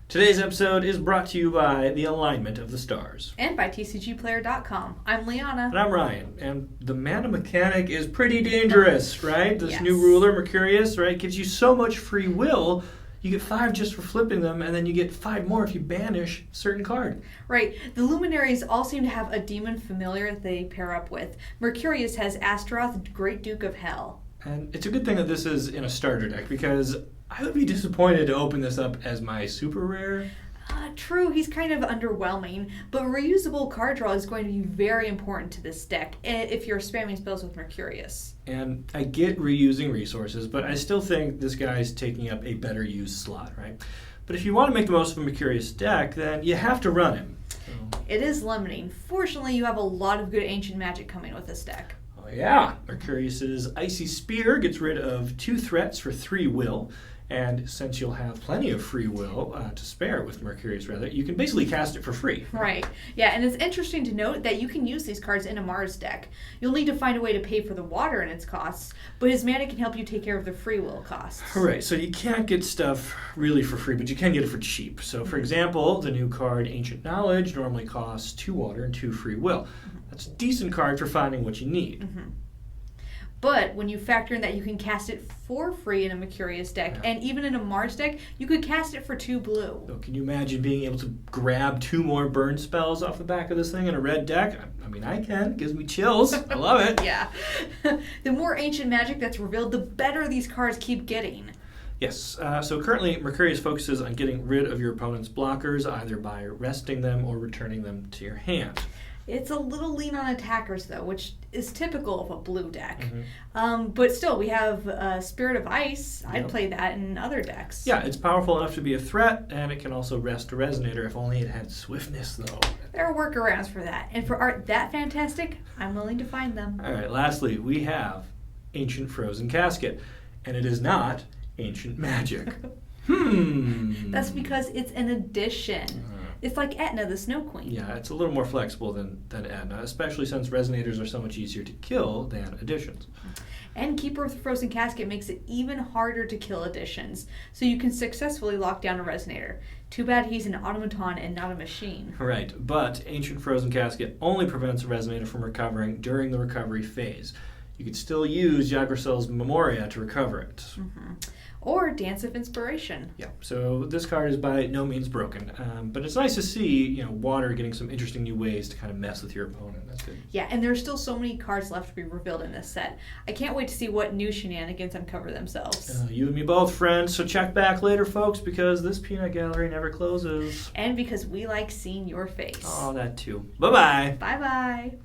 Today's episode is brought to you by the alignment of the stars. And by TCGplayer.com. I'm Liana. And I'm Ryan. And the mana mechanic is pretty dangerous, right? This Yes. new ruler, Mercurius, right, gives you so much free will. You get 5 just for flipping them, and then you get 5 more if you banish a certain card. Right. The Luminaries all seem to have a demon familiar that they pair up with. Mercurius has Astaroth, Great Duke of Hell. And it's a good thing that this is in a starter deck, because I would be disappointed to open this up as my super rare. True, he's kind of underwhelming, but reusable card draw is going to be very important to this deck if you're spamming spells with Mercurius. And I get reusing resources, but I still think this guy's taking up a better used slot, right? But if you want to make the most of a Mercurius deck, then you have to run him. So. It is limiting. Fortunately, you have a lot of good ancient magic coming with this deck. Oh yeah, Mercurius's Icy Spear gets rid of 2 threats for 3 will. And since you'll have plenty of free will to spare with Mercurius, you can basically cast it for free. Right. Yeah, and it's interesting to note that you can use these cards in a Mars deck. You'll need to find a way to pay for the water and its costs, but his mana can help you take care of the free will costs. Right, so you can't get stuff really for free, but you can get it for cheap. So, for example, the new card Ancient Knowledge normally costs 2 water and 2 free will. That's a decent card for finding what you need. Mm-hmm. But when you factor in that you can cast it for free in a Mercurius deck, and even in a Mars deck, you could cast it for 2 blue. So can you imagine being able to grab 2 more burn spells off the back of this thing in a red deck? I mean, I can. It gives me chills. I love it. Yeah. The more ancient magic that's revealed, the better these cards keep getting. Yes, so currently Mercurius focuses on getting rid of your opponent's blockers, either by resting them or returning them to your hand. It's a little lean on attackers, though, which is typical of a blue deck. Mm-hmm. But still, we have Spirit of Ice. I'd Yep. play that in other decks. Yeah, it's powerful enough to be a threat, and it can also rest a Resonator if only it had swiftness, though. There are workarounds for that. And for art that fantastic, I'm willing to find them. All right, lastly, we have Ancient Frozen Casket, and it is not Ancient Magic. That's because it's an addition. It's like Etna, the Snow Queen. Yeah, it's a little more flexible than Etna, especially since Resonators are so much easier to kill than additions. And Keeper of the Frozen Casket makes it even harder to kill additions, so you can successfully lock down a Resonator. Too bad he's an automaton and not a machine. Right, but Ancient Frozen Casket only prevents a Resonator from recovering during the recovery phase. You could still use Yggdrasil's Memoria to recover it. Mm-hmm. Or Dance of Inspiration. Yeah, so this card is by no means broken, but it's nice to see, water getting some interesting new ways to kind of mess with your opponent. That's good. Yeah, and there's still so many cards left to be revealed in this set. I can't wait to see what new shenanigans uncover themselves. You and me both, friends, so check back later, folks, because this peanut gallery never closes. And because we like seeing your face. Oh, that too. Bye-bye. Bye-bye.